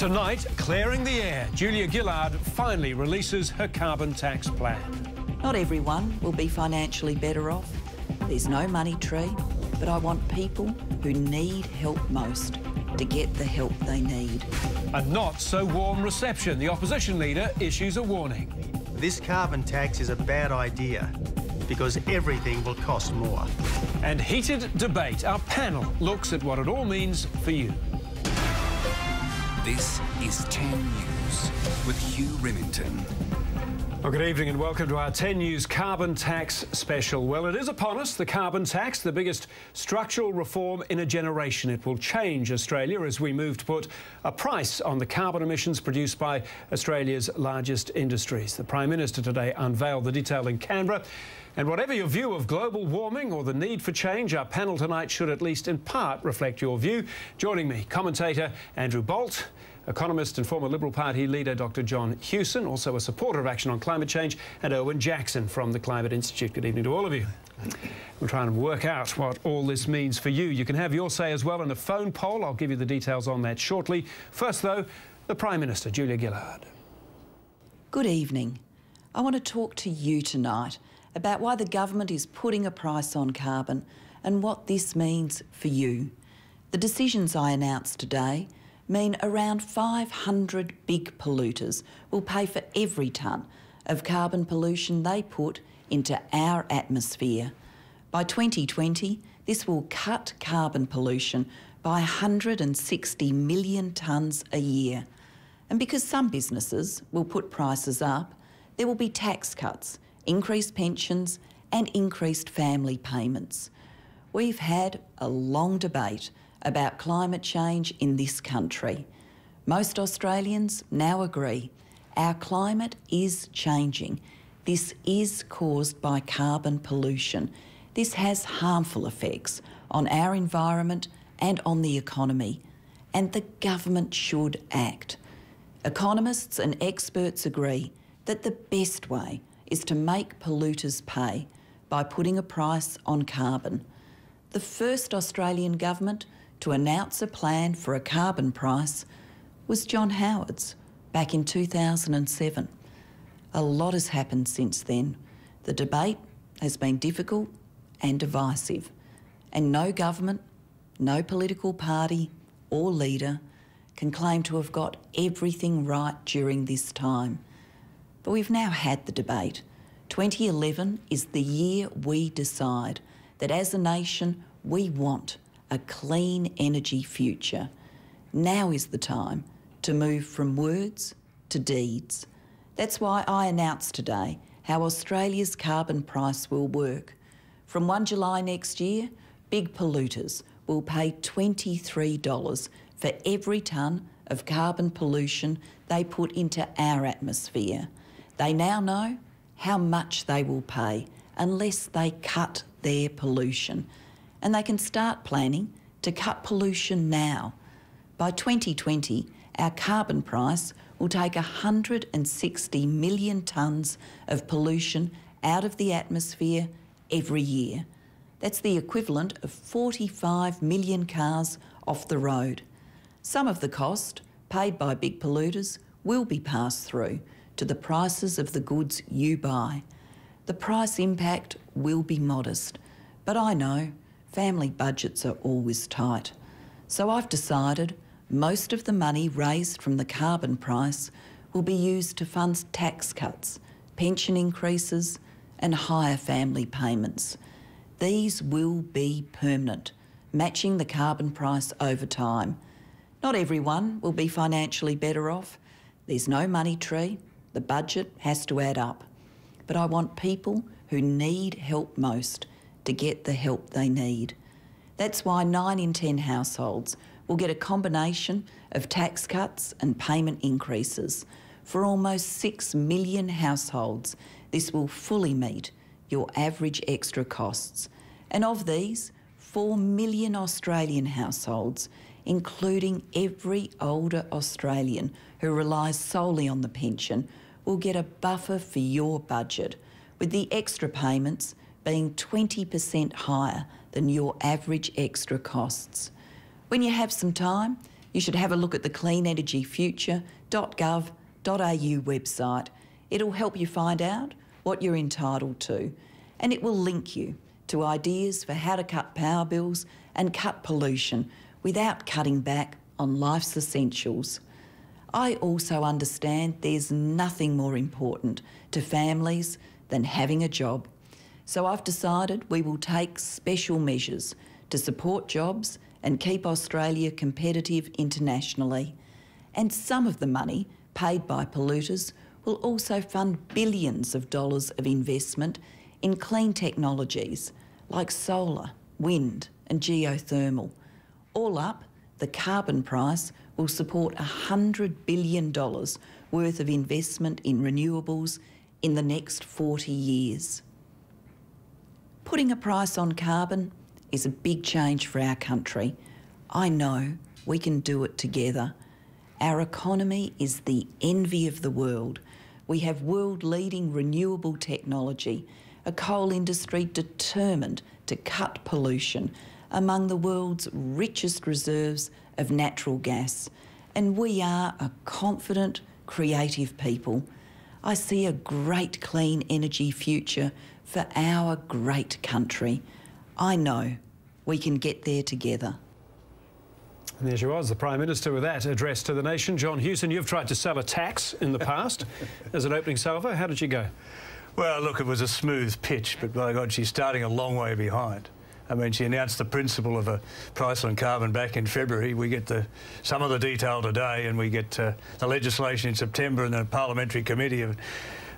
Tonight, clearing the air, Julia Gillard finally releases her carbon tax plan. Not everyone will be financially better off. There's no money tree, but I want people who need help most to get the help they need. A not so warm reception. The opposition leader issues a warning. This carbon tax is a bad idea because everything will cost more. And heated debate. Our panel looks at what it all means for you. This is 10 News with Hugh Riminton. Well, good evening and welcome to our 10 News Carbon Tax Special. Well, it is upon us, the carbon tax, the biggest structural reform in a generation. It will change Australia as we move to put a price on the carbon emissions produced by Australia's largest industries. The Prime Minister today unveiled the detail in Canberra. And whatever your view of global warming or the need for change, our panel tonight should at least in part reflect your view. Joining me, commentator Andrew Bolt, economist and former Liberal Party leader Dr John Hewson, also a supporter of action on climate change, and Erwin Jackson from the Climate Institute. Good evening to all of you. We're trying to work out what all this means for you. You can have your say as well in a phone poll. I'll give you the details on that shortly. First, though, the Prime Minister, Julia Gillard. Good evening. I want to talk to you tonight about why the government is putting a price on carbon and what this means for you. The decisions I announced today mean around 500 big polluters will pay for every tonne of carbon pollution they put into our atmosphere. By 2020, this will cut carbon pollution by 160 million tonnes a year. And because some businesses will put prices up, there will be tax cuts, increased pensions and increased family payments. We've had a long debate about climate change in this country. Most Australians now agree our climate is changing. This is caused by carbon pollution. This has harmful effects on our environment and on the economy, and the government should act. Economists and experts agree that the best way is to make polluters pay by putting a price on carbon. The first Australian government to announce a plan for a carbon price was John Howard's back in 2007. A lot has happened since then. The debate has been difficult and divisive, and no government, no political party or leader can claim to have got everything right during this time. But we've now had the debate. 2011 is the year we decide that as a nation we want a clean energy future. Now is the time to move from words to deeds. That's why I announced today how Australia's carbon price will work. From 1 July next year, big polluters will pay $23 for every tonne of carbon pollution they put into our atmosphere. They now know how much they will pay unless they cut their pollution. And they can start planning to cut pollution now. By 2020, our carbon price will take 160 million tonnes of pollution out of the atmosphere every year. That's the equivalent of 45 million cars off the road. Some of the cost paid by big polluters will be passed through to the prices of the goods you buy. The price impact will be modest, but I know family budgets are always tight. So I've decided most of the money raised from the carbon price will be used to fund tax cuts, pension increases and higher family payments. These will be permanent, matching the carbon price over time. Not everyone will be financially better off. There's no money tree. The budget has to add up. But I want people who need help most to get the help they need. That's why 9 in 10 households will get a combination of tax cuts and payment increases. For almost 6 million households, this will fully meet your average extra costs. And of these, 4 million Australian households, including every older Australian who relies solely on the pension, will get a buffer for your budget, with the extra payments being 20% higher than your average extra costs. When you have some time, You should have a look at the cleanenergyfuture.gov.au website. It'll help you find out what you're entitled to, and it will link you to ideas for how to cut power bills and cut pollution without cutting back on life's essentials. I also understand there's nothing more important to families than having a job. So I've decided we will take special measures to support jobs and keep Australia competitive internationally. And some of the money paid by polluters will also fund billions of dollars of investment in clean technologies like solar, wind and geothermal. All up, the carbon price will support $100 billion worth of investment in renewables in the next 40 years. Putting a price on carbon is a big change for our country. I know we can do it together. Our economy is the envy of the world. We have world-leading renewable technology, a coal industry determined to cut pollution, among the world's richest reserves of natural gas. And we are a confident, creative people. I see a great clean energy future for our great country. I know we can get there together. And there she was, the Prime Minister with that address to the nation. John Hewson, you've tried to sell a tax in the past as an opening salvo. How did you go? Well, look, it was a smooth pitch, but by God, she's starting a long way behind. I mean, she announced the principle of a price on carbon back in February. We get some of the detail today, and we get the legislation in September and the parliamentary committee. I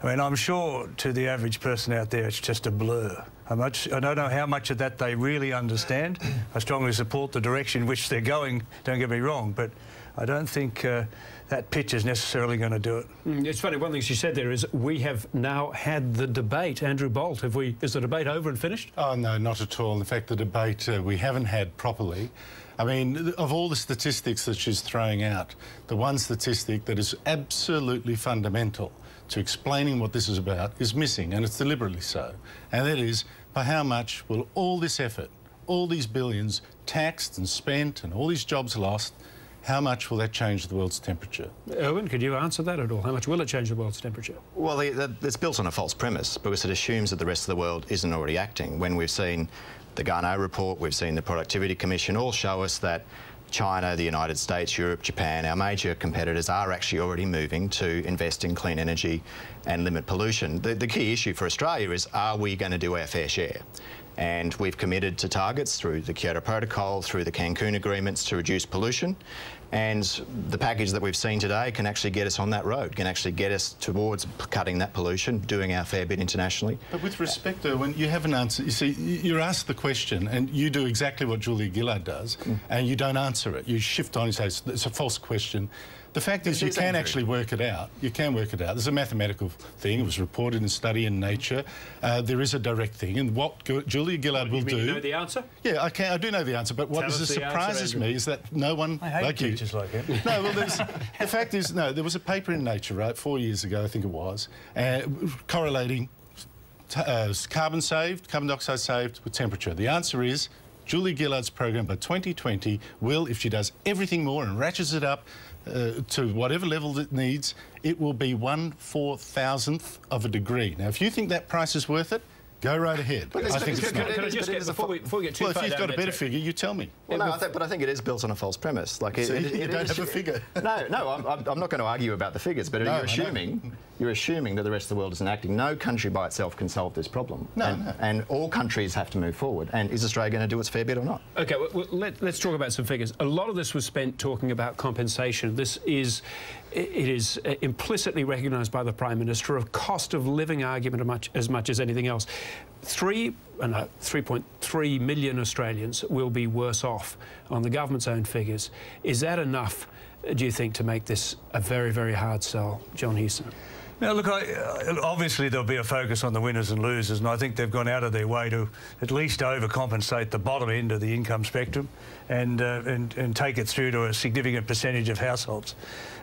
mean, I'm sure to the average person out there, it's just a blur. I don't know how much of that they really understand. I strongly support the direction in which they're going, don't get me wrong, but I don't think that pitch is necessarily going to do it. It's funny, one thing she said there is we have now had the debate. Andrew Bolt, is the debate over and finished? Oh, no, not at all. In fact, the debate we haven't had properly. I mean, of all the statistics that she's throwing out, the one statistic that is absolutely fundamental to explaining what this is about is missing, and it's deliberately so. And that is, by how much will all this effort, all these billions taxed and spent and all these jobs lost, how much will that change the world's temperature? Erwin, could you answer that at all? How much will it change the world's temperature? Well, it's built on a false premise because it assumes that the rest of the world isn't already acting. When we've seen the Garneau report, we've seen the Productivity Commission all show us that China, the United States, Europe, Japan, our major competitors are actually already moving to invest in clean energy and limit pollution. The key issue for Australia is, are we going to do our fair share? And we've committed to targets through the Kyoto Protocol, through the Cancun agreements to reduce pollution. And the package that we've seen today can actually get us on that road, can actually get us towards cutting that pollution, doing our fair bit internationally. But with respect, Erwin, you haven't answered. You see, you're asked the question and you do exactly what Julia Gillard does and you don't answer it. You shift on and say it's a false question. The fact is you can actually work it out. You can work it out. There's a mathematical thing. It was reported in study in Nature. There is a direct thing. And what Julia Gillard will do... You know the answer? Yeah, I do know the answer. But what surprises me is that no one... I hate teachers like him. No, well, the fact is, no, there was a paper in Nature, right, 4 years ago, I think it was, correlating carbon dioxide saved with temperature. The answer is Julia Gillard's program by 2020 will, if she does everything more and ratchets it up to whatever level it needs, it will be 1/4000th of a degree. Now, if you think that price is worth it, go right ahead. But I think it's not. Can I just get, before we get too far down... Well, if you've got a better figure, you tell me. Well, no, but I think it is built on a false premise. Like you don't have a figure. No, I'm not going to argue about the figures, but you're assuming that the rest of the world isn't acting. No country by itself can solve this problem. And all countries have to move forward. And is Australia going to do its fair bit or not? OK, well, let's talk about some figures. A lot of this was spent talking about compensation. It is implicitly recognised by the Prime Minister, a cost of living argument as much as anything else. 3.3 million Australians will be worse off on the government's own figures. Is that enough, do you think, to make this a very, very hard sell? John Hewson. Now, look, obviously there'll be a focus on the winners and losers, and I think they've gone out of their way to at least overcompensate the bottom end of the income spectrum and take it through to a significant percentage of households.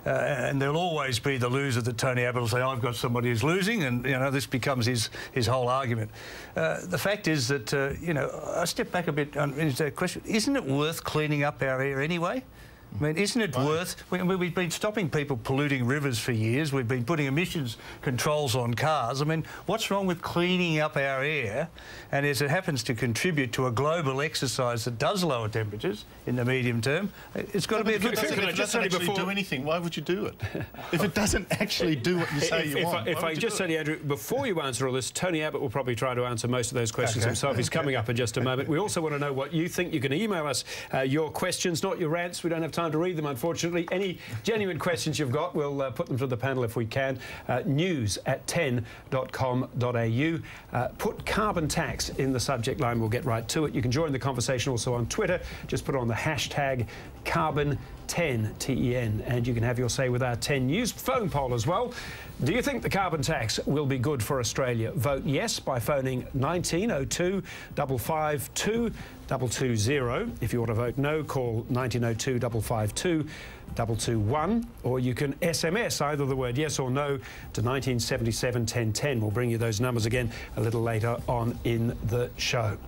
And there'll always be the loser that Tony Abbott will say, I've got somebody who's losing, and, you know, this becomes his whole argument. The fact is that, you know, I step back a bit into that question. Isn't it worth cleaning up our air anyway? I mean, isn't it worth... We've been stopping people polluting rivers for years. We've been putting emissions controls on cars. I mean, what's wrong with cleaning up our air? And as it happens to contribute to a global exercise that does lower temperatures in the medium term, it's got to be a good thing. If it doesn't actually do anything, why would you do it? If it doesn't actually do what you say you want, if I just say to you, Andrew, before you answer all this, Tony Abbott will probably try to answer most of those questions himself. He's coming up in just a moment. We also want to know what you think. You can email us your questions, not your rants. We don't have time to read them, unfortunately. Any genuine questions you've got, we'll put them to the panel if we can. news@10.com.au. Put carbon tax in the subject line. We'll get right to it. You can join the conversation also on Twitter. Just put on the hashtag carbon10, T-E-N, and you can have your say with our 10 News phone poll as well. Do you think the carbon tax will be good for Australia? Vote yes by phoning 1902 552 220. If you want to vote no, call 1902 552 221, or you can SMS either the word yes or no to 1977 1010. We'll bring you those numbers again a little later on in the show.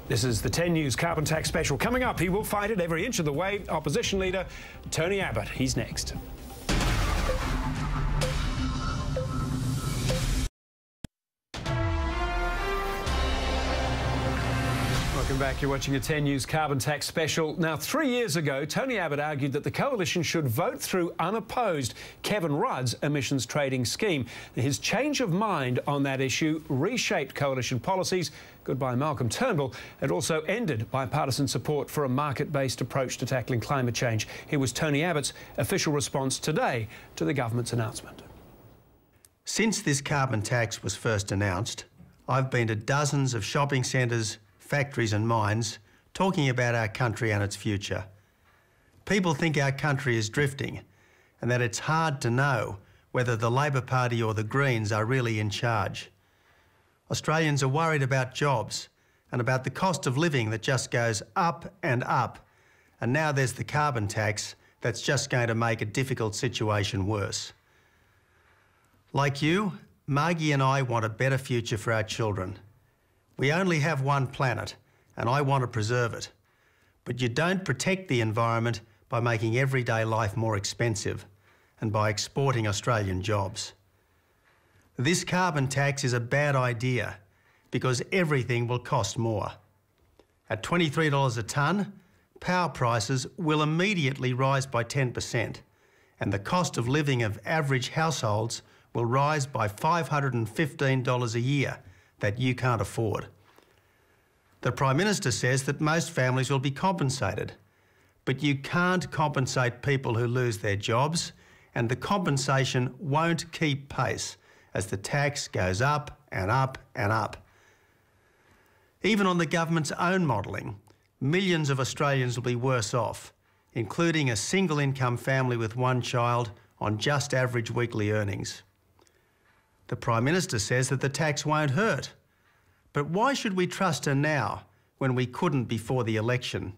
This is the 10 News Carbon Tax Special. Coming up, he will fight it every inch of the way. Opposition leader Tony Abbott. He's next. Welcome back. You're watching a 10 News Carbon Tax Special. Now, 3 years ago, Tony Abbott argued that the coalition should vote through unopposed Kevin Rudd's emissions trading scheme. His change of mind on that issue reshaped coalition policies. Goodbye Malcolm Turnbull. It also ended bipartisan support for a market-based approach to tackling climate change. Here was Tony Abbott's official response today to the government's announcement. Since this carbon tax was first announced, I've been to dozens of shopping centres, factories and mines talking about our country and its future. People think our country is drifting and that it's hard to know whether the Labor Party or the Greens are really in charge. Australians are worried about jobs and about the cost of living that just goes up and up. And now there's the carbon tax that's just going to make a difficult situation worse. Like you, Margie and I want a better future for our children. We only have one planet, and I want to preserve it. But you don't protect the environment by making everyday life more expensive and by exporting Australian jobs. This carbon tax is a bad idea because everything will cost more. At $23 a tonne, power prices will immediately rise by 10%, and the cost of living of average households will rise by $515 a year that you can't afford. The Prime Minister says that most families will be compensated, but you can't compensate people who lose their jobs, and the compensation won't keep pace as the tax goes up and up and up. Even on the government's own modelling, millions of Australians will be worse off, including a single-income family with one child on just average weekly earnings. The Prime Minister says that the tax won't hurt. But why should we trust her now when we couldn't before the election?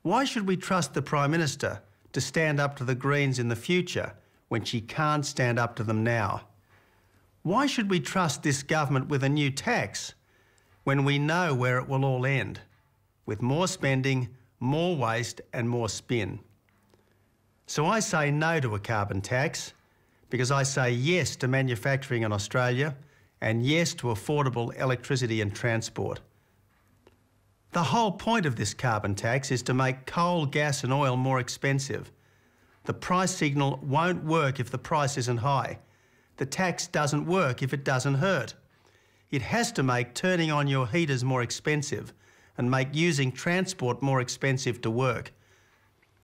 Why should we trust the Prime Minister to stand up to the Greens in the future when she can't stand up to them now? Why should we trust this government with a new tax when we know where it will all end? With more spending, more waste and more spin. So I say no to a carbon tax because I say yes to manufacturing in Australia and yes to affordable electricity and transport. The whole point of this carbon tax is to make coal, gas and oil more expensive. The price signal won't work if the price isn't high. The tax doesn't work if it doesn't hurt. It has to make turning on your heaters more expensive and make using transport more expensive to work.